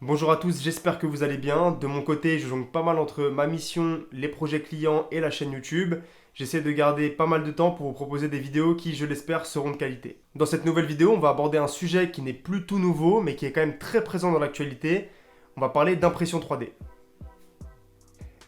Bonjour à tous, j'espère que vous allez bien. De mon côté, je jongle pas mal entre ma mission, les projets clients et la chaîne YouTube. J'essaie de garder pas mal de temps pour vous proposer des vidéos qui, je l'espère, seront de qualité. Dans cette nouvelle vidéo, on va aborder un sujet qui n'est plus tout nouveau, mais qui est quand même très présent dans l'actualité. On va parler d'impression 3D.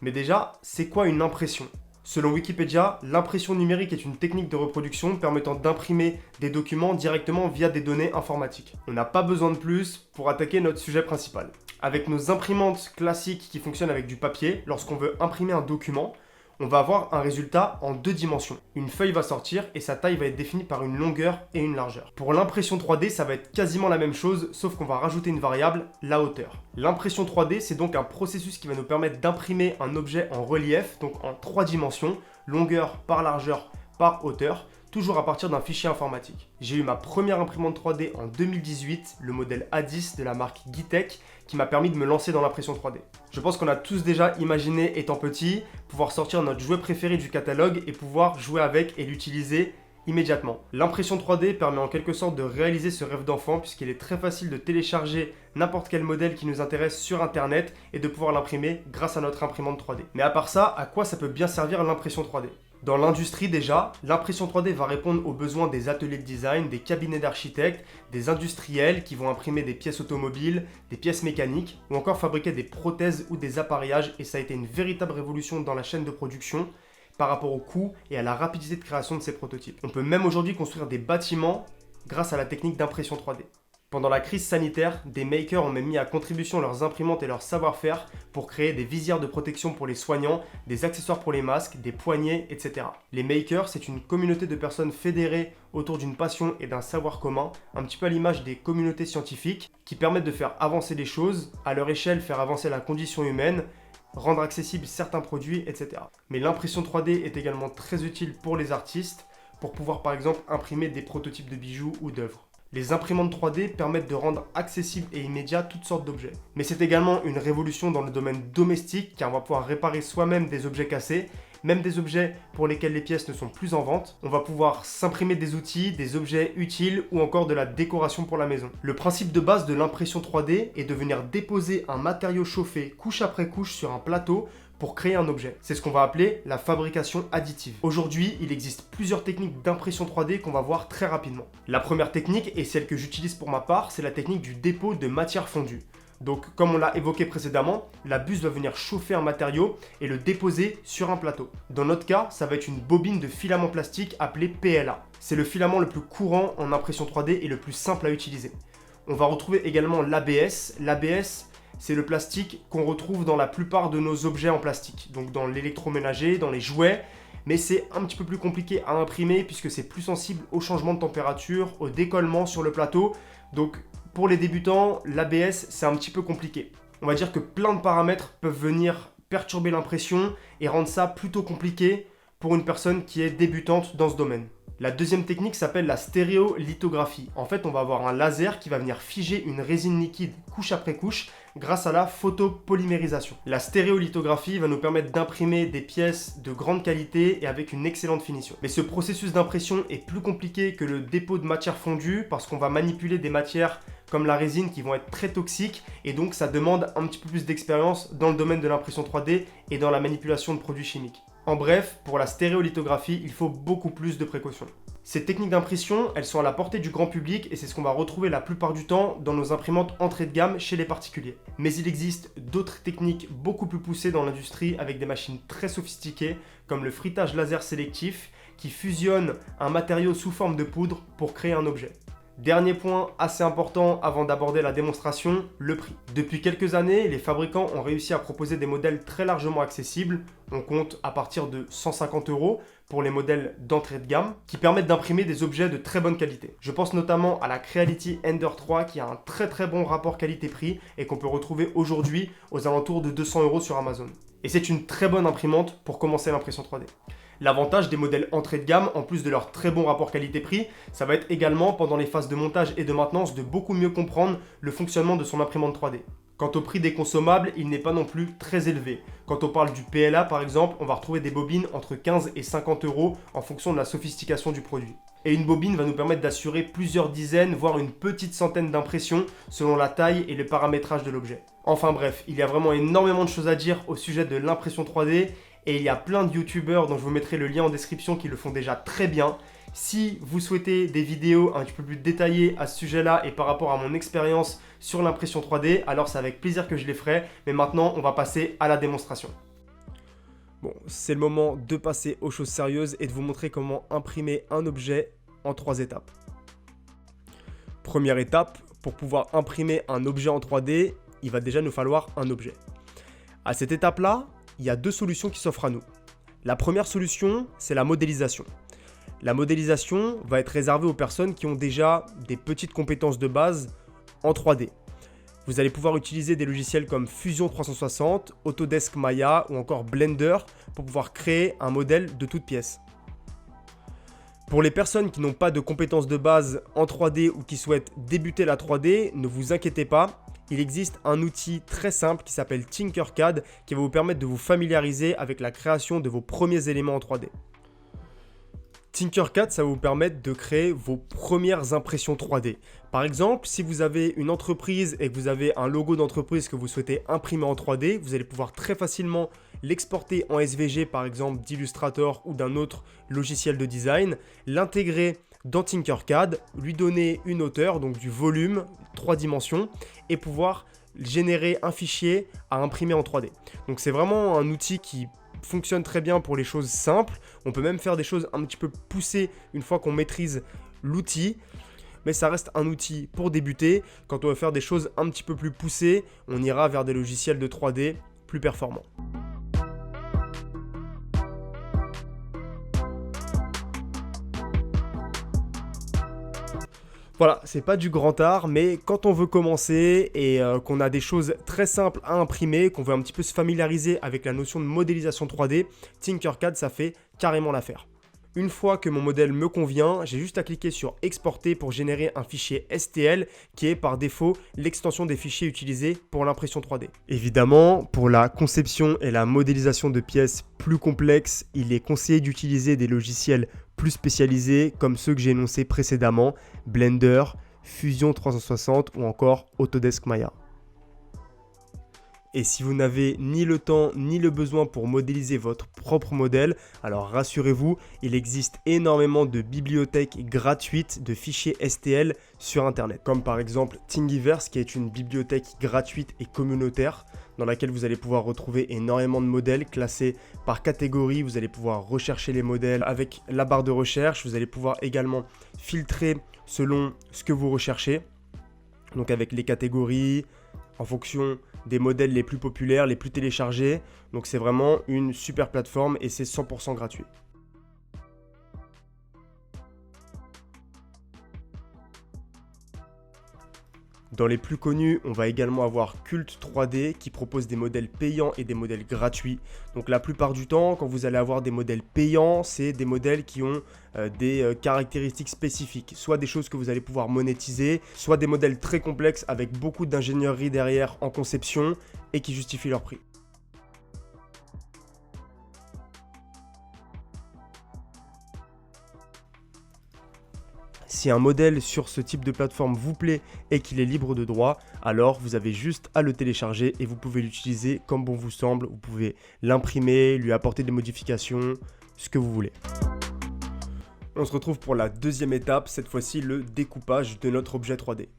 Mais déjà, c'est quoi une impression ? Selon Wikipédia, l'impression numérique est une technique de reproduction permettant d'imprimer des documents directement via des données informatiques. On n'a pas besoin de plus pour attaquer notre sujet principal. Avec nos imprimantes classiques qui fonctionnent avec du papier, lorsqu'on veut imprimer un document, on va avoir un résultat en deux dimensions. Une feuille va sortir et sa taille va être définie par une longueur et une largeur. Pour l'impression 3D, ça va être quasiment la même chose, sauf qu'on va rajouter une variable, la hauteur. L'impression 3D, c'est donc un processus qui va nous permettre d'imprimer un objet en relief, donc en trois dimensions, longueur par largeur par hauteur, toujours à partir d'un fichier informatique. J'ai eu ma première imprimante 3D en 2018, le modèle A10 de la marque Gitek, qui m'a permis de me lancer dans l'impression 3D. Je pense qu'on a tous déjà imaginé, étant petit, pouvoir sortir notre jouet préféré du catalogue et pouvoir jouer avec et l'utiliser immédiatement. L'impression 3D permet en quelque sorte de réaliser ce rêve d'enfant puisqu'il est très facile de télécharger n'importe quel modèle qui nous intéresse sur internet et de pouvoir l'imprimer grâce à notre imprimante 3D. Mais à part ça, à quoi ça peut bien servir l'impression 3D ? Dans l'industrie déjà, l'impression 3D va répondre aux besoins des ateliers de design, des cabinets d'architectes, des industriels qui vont imprimer des pièces automobiles, des pièces mécaniques ou encore fabriquer des prothèses ou des appareillages, et ça a été une véritable révolution dans la chaîne de production par rapport au coût et à la rapidité de création de ces prototypes. On peut même aujourd'hui construire des bâtiments grâce à la technique d'impression 3D. Pendant la crise sanitaire, des makers ont même mis à contribution leurs imprimantes et leur savoir-faire pour créer des visières de protection pour les soignants, des accessoires pour les masques, des poignets, etc. Les makers, c'est une communauté de personnes fédérées autour d'une passion et d'un savoir commun, un petit peu à l'image des communautés scientifiques, qui permettent de faire avancer les choses, à leur échelle faire avancer la condition humaine, rendre accessibles certains produits, etc. Mais l'impression 3D est également très utile pour les artistes, pour pouvoir par exemple imprimer des prototypes de bijoux ou d'œuvres. Les imprimantes 3D permettent de rendre accessibles et immédiats toutes sortes d'objets. Mais c'est également une révolution dans le domaine domestique car on va pouvoir réparer soi-même des objets cassés, même des objets pour lesquels les pièces ne sont plus en vente. On va pouvoir s'imprimer des outils, des objets utiles ou encore de la décoration pour la maison. Le principe de base de l'impression 3D est de venir déposer un matériau chauffé couche après couche sur un plateau pour créer un objet. C'est ce qu'on va appeler la fabrication additive. Aujourd'hui, il existe plusieurs techniques d'impression 3D qu'on va voir très rapidement. La première technique, et celle que j'utilise pour ma part, c'est la technique du dépôt de matière fondue. Donc, comme on l'a évoqué précédemment, la buse va venir chauffer un matériau et le déposer sur un plateau. Dans notre cas, ça va être une bobine de filament plastique appelée PLA. C'est le filament le plus courant en impression 3D et le plus simple à utiliser. On va retrouver également l'ABS. L'ABS, c'est le plastique qu'on retrouve dans la plupart de nos objets en plastique, donc dans l'électroménager, dans les jouets, mais c'est un petit peu plus compliqué à imprimer puisque c'est plus sensible au changement de température, au décollement sur le plateau. Donc pour les débutants, l'ABS c'est un petit peu compliqué. On va dire que plein de paramètres peuvent venir perturber l'impression et rendre ça plutôt compliqué pour une personne qui est débutante dans ce domaine. La deuxième technique s'appelle la stéréolithographie. En fait, on va avoir un laser qui va venir figer une résine liquide couche après couche grâce à la photopolymérisation. La stéréolithographie va nous permettre d'imprimer des pièces de grande qualité et avec une excellente finition. Mais ce processus d'impression est plus compliqué que le dépôt de matière fondue parce qu'on va manipuler des matières comme la résine qui vont être très toxiques et donc ça demande un petit peu plus d'expérience dans le domaine de l'impression 3D et dans la manipulation de produits chimiques. En bref, pour la stéréolithographie, il faut beaucoup plus de précautions. Ces techniques d'impression, elles sont à la portée du grand public et c'est ce qu'on va retrouver la plupart du temps dans nos imprimantes entrée de gamme chez les particuliers. Mais il existe d'autres techniques beaucoup plus poussées dans l'industrie avec des machines très sophistiquées comme le frittage laser sélectif qui fusionne un matériau sous forme de poudre pour créer un objet. Dernier point assez important avant d'aborder la démonstration, le prix. Depuis quelques années, les fabricants ont réussi à proposer des modèles très largement accessibles. On compte à partir de 150 € pour les modèles d'entrée de gamme qui permettent d'imprimer des objets de très bonne qualité. Je pense notamment à la Creality Ender 3 qui a un très bon rapport qualité-prix et qu'on peut retrouver aujourd'hui aux alentours de 200 € sur Amazon. Et c'est une très bonne imprimante pour commencer l'impression 3D. L'avantage des modèles entrée de gamme, en plus de leur très bon rapport qualité-prix, ça va être également pendant les phases de montage et de maintenance de beaucoup mieux comprendre le fonctionnement de son imprimante 3D. Quant au prix des consommables, il n'est pas non plus très élevé. Quand on parle du PLA par exemple, on va retrouver des bobines entre 15 et 50 € en fonction de la sophistication du produit. Et une bobine va nous permettre d'assurer plusieurs dizaines, voire une petite centaine d'impressions selon la taille et le paramétrage de l'objet. Enfin bref, il y a vraiment énormément de choses à dire au sujet de l'impression 3D et il y a plein de youtubeurs dont je vous mettrai le lien en description qui le font déjà très bien. Si vous souhaitez des vidéos un petit peu plus détaillées à ce sujet-là et par rapport à mon expérience sur l'impression 3D, alors c'est avec plaisir que je les ferai. Mais maintenant, on va passer à la démonstration. Bon, c'est le moment de passer aux choses sérieuses et de vous montrer comment imprimer un objet en 3 étapes. Première étape, pour pouvoir imprimer un objet en 3D, il va déjà nous falloir un objet. À cette étape-là, il y a 2 solutions qui s'offrent à nous. La première solution, c'est la modélisation. La modélisation va être réservée aux personnes qui ont déjà des petites compétences de base en 3D. Vous allez pouvoir utiliser des logiciels comme Fusion 360, Autodesk Maya ou encore Blender pour pouvoir créer un modèle de toute pièce. Pour les personnes qui n'ont pas de compétences de base en 3D ou qui souhaitent débuter la 3D, ne vous inquiétez pas, il existe un outil très simple qui s'appelle Tinkercad qui va vous permettre de vous familiariser avec la création de vos premiers éléments en 3D. Tinkercad, ça va vous permettre de créer vos premières impressions 3D. Par exemple, si vous avez une entreprise et que vous avez un logo d'entreprise que vous souhaitez imprimer en 3D, vous allez pouvoir très facilement l'exporter en SVG par exemple d'Illustrator ou d'un autre logiciel de design, l'intégrer dans Tinkercad, lui donner une hauteur, donc du volume, 3 dimensions, et pouvoir générer un fichier à imprimer en 3D. Donc c'est vraiment un outil qui fonctionne très bien pour les choses simples. On peut même faire des choses un petit peu poussées une fois qu'on maîtrise l'outil. Mais ça reste un outil pour débuter. Quand on veut faire des choses un petit peu plus poussées, on ira vers des logiciels de 3D plus performants. Voilà, c'est pas du grand art, mais quand on veut commencer et qu'on a des choses très simples à imprimer, qu'on veut un petit peu se familiariser avec la notion de modélisation 3D, Tinkercad, ça fait carrément l'affaire. Une fois que mon modèle me convient, j'ai juste à cliquer sur exporter pour générer un fichier STL qui est par défaut l'extension des fichiers utilisés pour l'impression 3D. Évidemment, pour la conception et la modélisation de pièces plus complexes, il est conseillé d'utiliser des logiciels plus spécialisés comme ceux que j'ai énoncés précédemment, Blender, Fusion 360 ou encore Autodesk Maya. Et si vous n'avez ni le temps ni le besoin pour modéliser votre propre modèle, alors rassurez-vous, il existe énormément de bibliothèques gratuites de fichiers STL sur Internet. Comme par exemple Thingiverse qui est une bibliothèque gratuite et communautaire dans laquelle vous allez pouvoir retrouver énormément de modèles classés par catégorie. Vous allez pouvoir rechercher les modèles avec la barre de recherche. Vous allez pouvoir également filtrer selon ce que vous recherchez. Donc avec les catégories, en fonction des modèles les plus populaires, les plus téléchargés. Donc c'est vraiment une super plateforme et c'est 100% gratuit. Dans les plus connus, on va également avoir Cult 3D qui propose des modèles payants et des modèles gratuits. Donc la plupart du temps, quand vous allez avoir des modèles payants, c'est des modèles qui ont des caractéristiques spécifiques. Soit des choses que vous allez pouvoir monétiser, soit des modèles très complexes avec beaucoup d'ingénierie derrière en conception et qui justifient leur prix. Si un modèle sur ce type de plateforme vous plaît et qu'il est libre de droit, alors vous avez juste à le télécharger et vous pouvez l'utiliser comme bon vous semble. Vous pouvez l'imprimer, lui apporter des modifications, ce que vous voulez. On se retrouve pour la deuxième étape, cette fois-ci le découpage de notre objet 3D.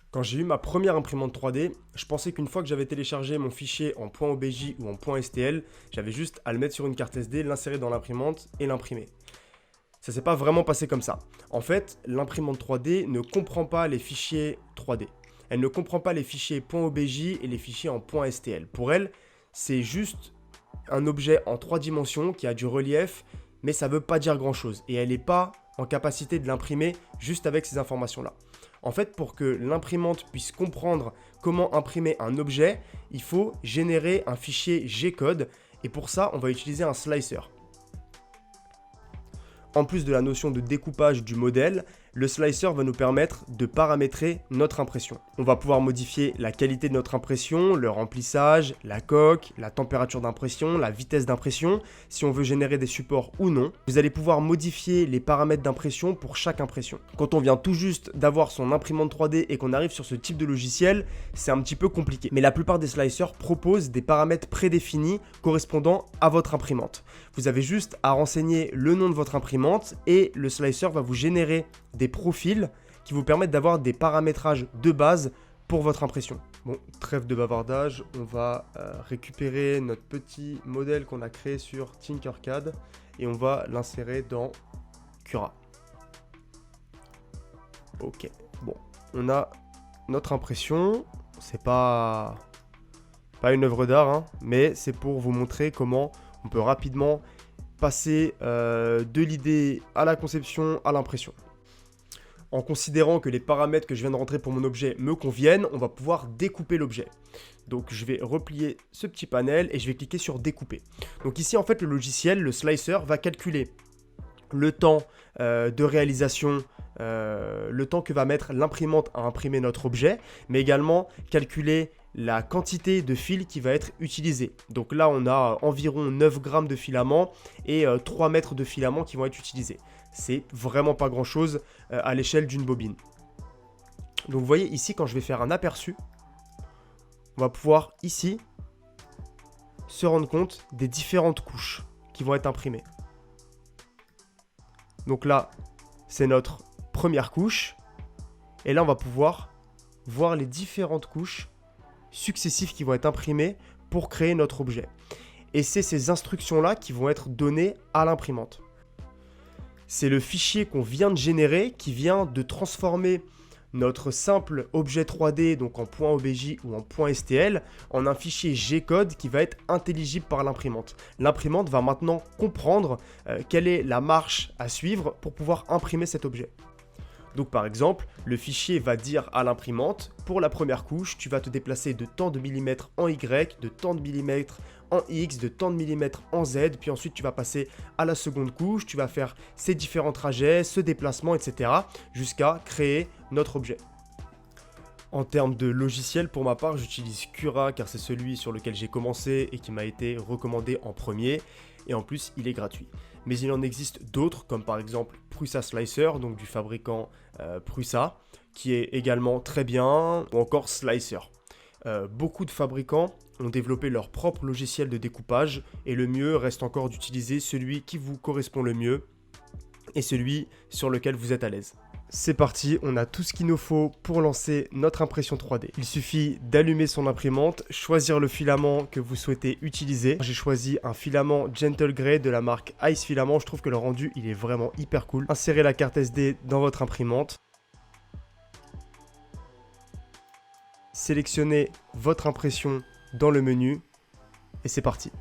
Quand j'ai eu ma première imprimante 3D, je pensais qu'une fois que j'avais téléchargé mon fichier en .obj ou en .stl, j'avais juste à le mettre sur une carte SD, l'insérer dans l'imprimante et l'imprimer. Ça s'est pas vraiment passé comme ça. En fait, l'imprimante 3D ne comprend pas les fichiers 3D. Elle ne comprend pas les fichiers .obj et les fichiers en .stl. Pour elle, c'est juste un objet en 3 dimensions qui a du relief, mais ça veut pas dire grand chose. Et elle n'est pas en capacité de l'imprimer juste avec ces informations-là. En fait, pour que l'imprimante puisse comprendre comment imprimer un objet, il faut générer un fichier G-code. Et pour ça, on va utiliser un slicer. En plus de la notion de découpage du modèle, le slicer va nous permettre de paramétrer notre impression. On va pouvoir modifier la qualité de notre impression, le remplissage, la coque, la température d'impression, la vitesse d'impression, si on veut générer des supports ou non. Vous allez pouvoir modifier les paramètres d'impression pour chaque impression. Quand on vient tout juste d'avoir son imprimante 3D et qu'on arrive sur ce type de logiciel, c'est un petit peu compliqué. Mais la plupart des slicers proposent des paramètres prédéfinis correspondant à votre imprimante. Vous avez juste à renseigner le nom de votre imprimante et le slicer va vous générer des profils qui vous permettent d'avoir des paramétrages de base pour votre impression. Bon, trêve de bavardage, on va récupérer notre petit modèle qu'on a créé sur Tinkercad et on va l'insérer dans Cura. Ok, bon, on a notre impression, c'est pas une œuvre d'art, hein, mais c'est pour vous montrer comment on peut rapidement passer de l'idée à la conception, à l'impression. En considérant que les paramètres que je viens de rentrer pour mon objet me conviennent, on va pouvoir découper l'objet. Donc je vais replier ce petit panel et je vais cliquer sur découper. Donc ici en fait le logiciel, le slicer, va calculer le temps de réalisation, le temps que va mettre l'imprimante à imprimer notre objet, mais également calculer la quantité de fil qui va être utilisée. Donc là, on a environ 9 grammes de filament et 3 mètres de filament qui vont être utilisés. C'est vraiment pas grand chose à l'échelle d'une bobine. Donc vous voyez ici, quand je vais faire un aperçu, on va pouvoir ici se rendre compte des différentes couches qui vont être imprimées. Donc là, c'est notre première couche. Et là, on va pouvoir voir les différentes couches successives qui vont être imprimées pour créer notre objet. Et c'est ces instructions-là qui vont être données à l'imprimante. C'est le fichier qu'on vient de générer qui vient de transformer notre simple objet 3D, donc en .obj ou en .stl, en un fichier G-code qui va être intelligible par l'imprimante. L'imprimante va maintenant comprendre quelle est la marche à suivre pour pouvoir imprimer cet objet. Donc par exemple, le fichier va dire à l'imprimante, pour la première couche, tu vas te déplacer de tant de millimètres en Y, de tant de millimètres en X, de tant de millimètres en Z, puis ensuite tu vas passer à la seconde couche, tu vas faire ces différents trajets, ce déplacement, etc. jusqu'à créer notre objet. En termes de logiciel, pour ma part, j'utilise Cura car c'est celui sur lequel j'ai commencé et qui m'a été recommandé en premier. Et en plus, il est gratuit. Mais il en existe d'autres, comme par exemple Prusa Slicer, donc du fabricant Prusa, qui est également très bien, ou encore Slicer. Beaucoup de fabricants ont développé leur propre logiciel de découpage, et le mieux reste encore d'utiliser celui qui vous correspond le mieux, et celui sur lequel vous êtes à l'aise. C'est parti, on a tout ce qu'il nous faut pour lancer notre impression 3D. Il suffit d'allumer son imprimante, choisir le filament que vous souhaitez utiliser. J'ai choisi un filament Gentle Grey de la marque Ice Filament, je trouve que le rendu il est vraiment hyper cool. Insérez la carte SD dans votre imprimante. Sélectionnez votre impression dans le menu et c'est parti.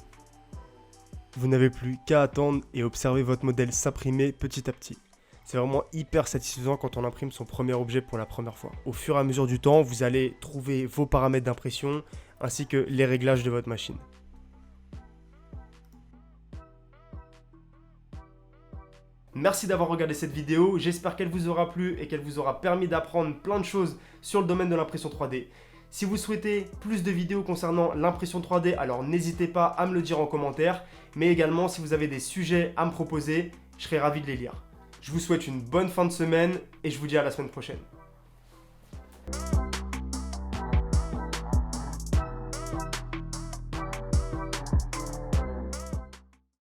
Vous n'avez plus qu'à attendre et observer votre modèle s'imprimer petit à petit. C'est vraiment hyper satisfaisant quand on imprime son premier objet pour la première fois. Au fur et à mesure du temps, vous allez trouver vos paramètres d'impression ainsi que les réglages de votre machine. Merci d'avoir regardé cette vidéo, j'espère qu'elle vous aura plu et qu'elle vous aura permis d'apprendre plein de choses sur le domaine de l'impression 3D. Si vous souhaitez plus de vidéos concernant l'impression 3D, alors n'hésitez pas à me le dire en commentaire, mais également si vous avez des sujets à me proposer, je serai ravi de les lire. Je vous souhaite une bonne fin de semaine et je vous dis à la semaine prochaine.